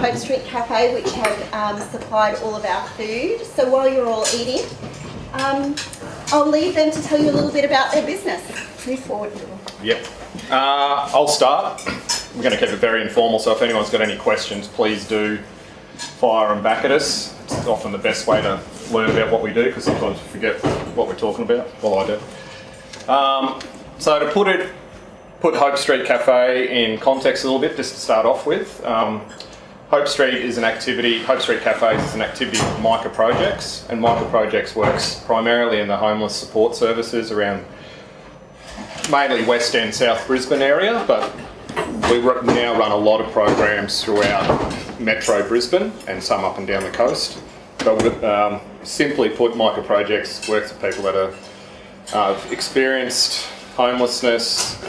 Hope Street Café, which have supplied all of our food. So while you're all eating, I'll leave them to tell you a little bit about their business. Move forward a little. Yep. I'll start. We're going to keep it very informal, so if anyone's got any questions, please do fire them back at us. It's often the best way to learn about what we do, because sometimes we forget what we're talking about. Well, I do. So to put Hope Street Café in context a little bit, just to start off with. Hope Street is an activity, Hope Street Cafés is an activity of Micah Projects, and Micah Projects works primarily in the homeless support services around mainly West End, South Brisbane area, but we now run a lot of programs throughout Metro Brisbane and some up and down the coast. But simply put, Micah Projects works with people that have experienced homelessness.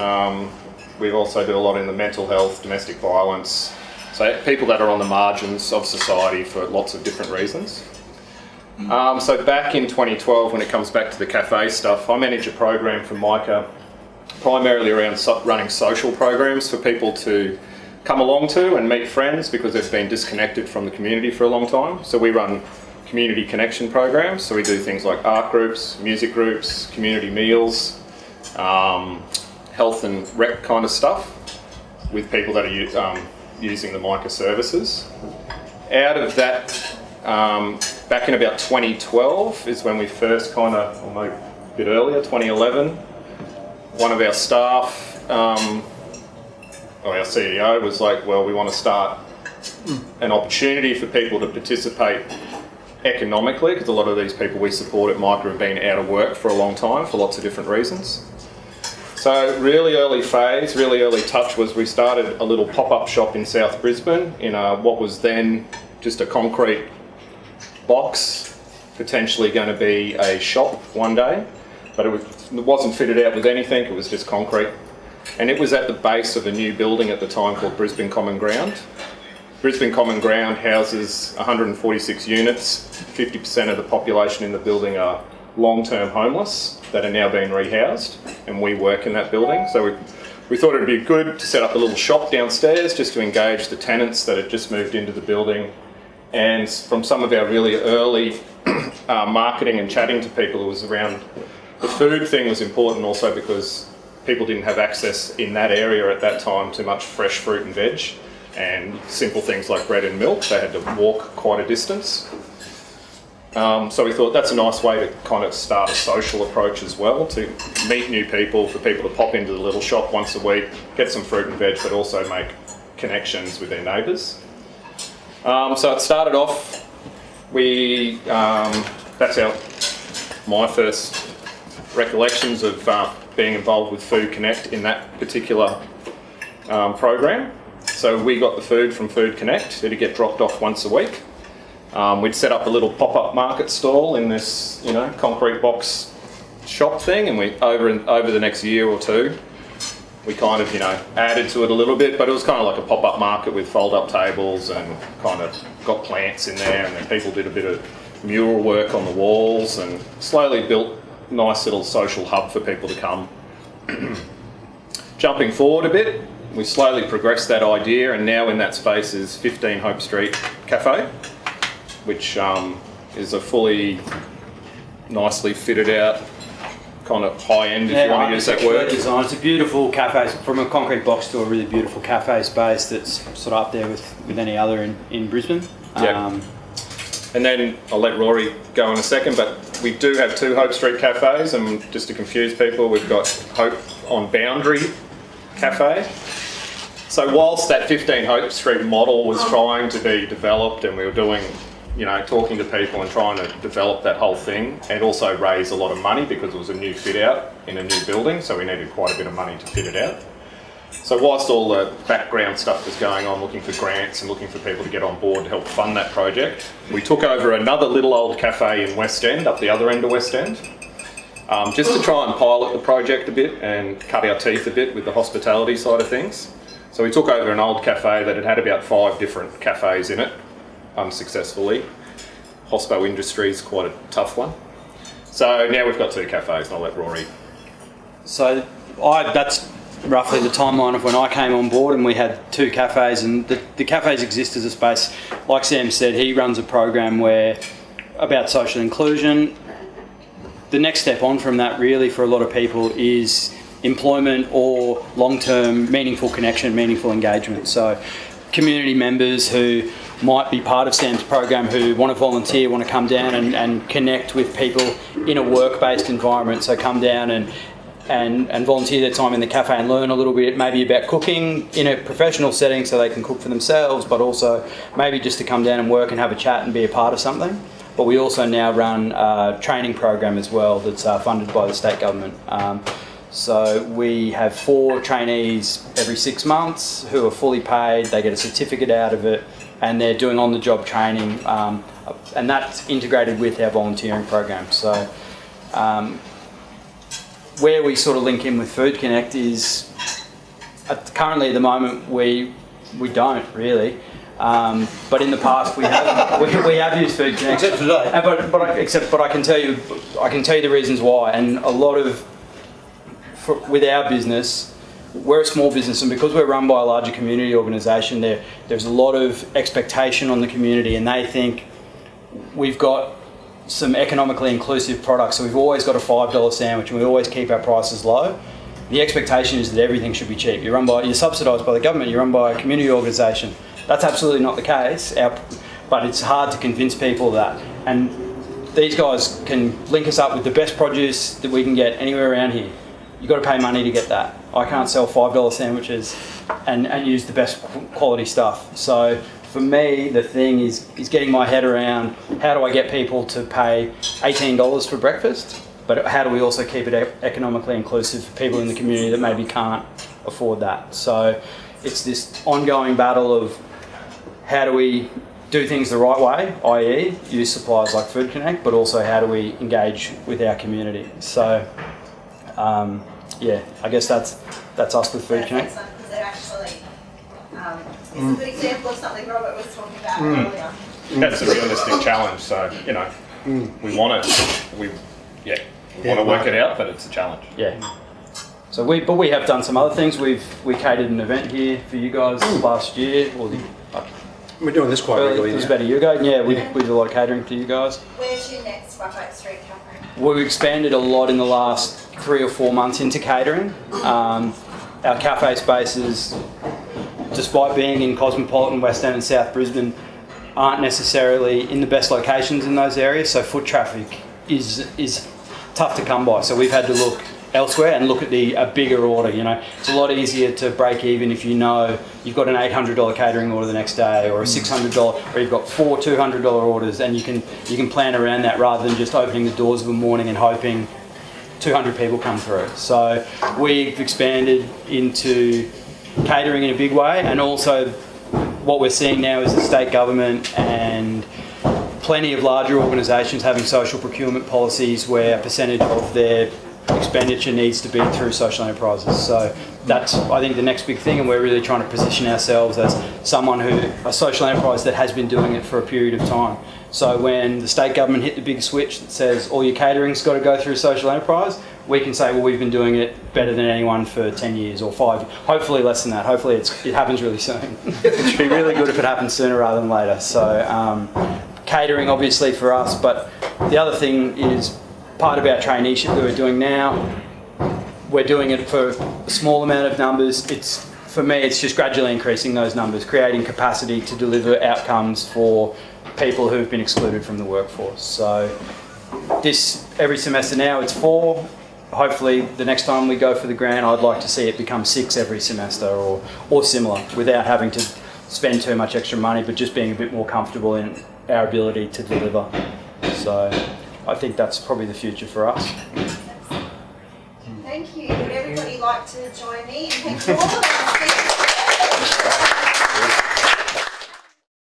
We also do a lot in the mental health, domestic violence, so people that are on the margins of society for lots of different reasons. So back in 2012, when it comes back to the cafe stuff, I manage a program for Micah primarily around running social programs for people to come along to and meet friends because they've been disconnected from the community for a long time. So we run community connection programs. So we do things like art groups, music groups, community meals, health and rec kind of stuff with people that are using the Micah services. Out of that, back in about 2012 is when we first kind of, or maybe a bit earlier, 2011, one of our staff, our CEO was like, well, we want to start an opportunity for people to participate economically, because a lot of these people we support at Micah have been out of work for a long time for lots of different reasons. So really early phase, really early touch was we started a little pop-up shop in South Brisbane in what was then just a concrete box, potentially going to be a shop one day, but it wasn't fitted out with anything, it was just concrete. And it was at the base of a new building at the time called Brisbane Common Ground. Brisbane Common Ground houses 146 units. 50% of the population in the building are long-term homeless that are now being rehoused, and we work in that building. So we thought it'd be good to set up a little shop downstairs just to engage the tenants that had just moved into the building. And from some of our really early marketing and chatting to people, it was around the food thing was important also because people didn't have access in that area at that time to much fresh fruit and veg and simple things like bread and milk. They had to walk quite a distance. So we thought that's a nice way to kind of start a social approach as well, to meet new people, for people to pop into the little shop once a week, get some fruit and veg, but also make connections with their neighbours. So it started off, that's my first recollections of being involved with Food Connect in that particular program. So we got the food from Food Connect. It'd get dropped off once a week. We'd set up a little pop-up market stall in this, concrete box shop thing, and over the next year or two, we kind of, added to it a little bit, but it was kind of like a pop-up market with fold-up tables and kind of got plants in there, and then people did a bit of mural work on the walls and slowly built a nice little social hub for people to come. Jumping forward a bit, we slowly progressed that idea, and now in that space is 15 Hope Street Café, which is a fully nicely fitted out, kind of high end, if you want to use that word. Design. It's a beautiful cafe, from a concrete box to a really beautiful cafe space that's sort of up there with any other in Brisbane. Yep. And then I'll let Rory go in a second, but we do have 2 Hope Street Cafes, and just to confuse people, we've got Hope on Boundary Cafe. So whilst that 15 Hope Street model was trying to be developed, and we were doing, talking to people and trying to develop that whole thing, and also raise a lot of money because it was a new fit out in a new building, so we needed quite a bit of money to fit it out. So whilst all the background stuff was going on, looking for grants and looking for people to get on board to help fund that project, we took over another little old cafe in West End, up the other end of West End, just to try and pilot the project a bit and cut our teeth a bit with the hospitality side of things. So we took over an old cafe that had about 5 different cafes in it, unsuccessfully. Hospo industry is quite a tough one. So now we've got 2 cafes, and I'll let Rory. So that's roughly the timeline of when I came on board, and we had 2 cafes, and the cafes exist as a space. Like Sam said, he runs a program where about social inclusion. The next step on from that really for a lot of people is employment or long-term meaningful connection, meaningful engagement. So community members who might be part of Sam's program who want to volunteer, want to come down and connect with people in a work-based environment. So come down and volunteer their time in the cafe and learn a little bit maybe about cooking in a professional setting so they can cook for themselves, but also maybe just to come down and work and have a chat and be a part of something. But we also now run a training program as well that's funded by the state government. So we have 4 trainees every 6 months who are fully paid. They get a certificate out of it, and they're doing on-the-job training, and that's integrated with our volunteering program. So where we sort of link in with Food Connect is currently at the moment we don't really. But in the past we have used Food Connect. Except today. But I can tell you the reasons why. And a lot of with our business, we're a small business, and because we're run by a larger community organisation, there's a lot of expectation on the community, and they think we've got some economically inclusive products. So we've always got a $5 sandwich, and we always keep our prices low. The expectation is that everything should be cheap. You're subsidised by the government. You're run by a community organisation. That's absolutely not the case, but it's hard to convince people of that. And these guys can link us up with the best produce that we can get anywhere around here. You've got to pay money to get that. I can't sell $5 sandwiches and use the best quality stuff. So for me, the thing is getting my head around how do I get people to pay $18 for breakfast, but how do we also keep it economically inclusive for people in the community that maybe can't afford that. So it's this ongoing battle of how do we do things the right way, i.e. use suppliers like Food Connect, but also how do we engage with our community. So I guess that's us with Food Connect. Because it actually is a good example of something Robert was talking about earlier. That's a realistic challenge. So we want it. We want to work it out, but it's a challenge. Yeah. So we have done some other things. We catered an event here for you guys last year, We're doing this quite regularly. It was about a year ago. Yeah, we did a lot of catering for you guys. Where's your next Rock Street Cafe? We've expanded a lot in the last 3 or 4 months into catering. Our cafe spaces, despite being in cosmopolitan West End and South Brisbane, aren't necessarily in the best locations in those areas. So foot traffic is tough to come by. So we've had to look elsewhere and look at a bigger order. It's a lot easier to break even if you know you've got an $800 catering order the next day, or a $600, or you've got 4 $200 orders, and you can plan around that rather than just opening the doors of a morning and hoping 200 people come through. So we've expanded into catering in a big way, and also what we're seeing now is the state government and plenty of larger organisations having social procurement policies where a percentage of their expenditure needs to be through social enterprises. So that's, I think, the next big thing, and we're really trying to position ourselves as a social enterprise that has been doing it for a period of time. So when the state government hit the big switch that says all your catering's got to go through social enterprise, we can say, well, we've been doing it better than anyone for 10 years or 5, hopefully less than that. Hopefully it happens really soon. It should be really good if it happens sooner rather than later. So catering obviously for us, but the other thing is part of our traineeship that we're doing now, we're doing it for a small amount of numbers. For me, it's just gradually increasing those numbers, creating capacity to deliver outcomes for people who've been excluded from the workforce. So every semester now it's 4. Hopefully the next time we go for the grant, I'd like to see it become 6 every semester or similar, without having to spend too much extra money, but just being a bit more comfortable in our ability to deliver. So I think that's probably the future for us. Thank you. Would everybody like to join me in thanking all of our speakers?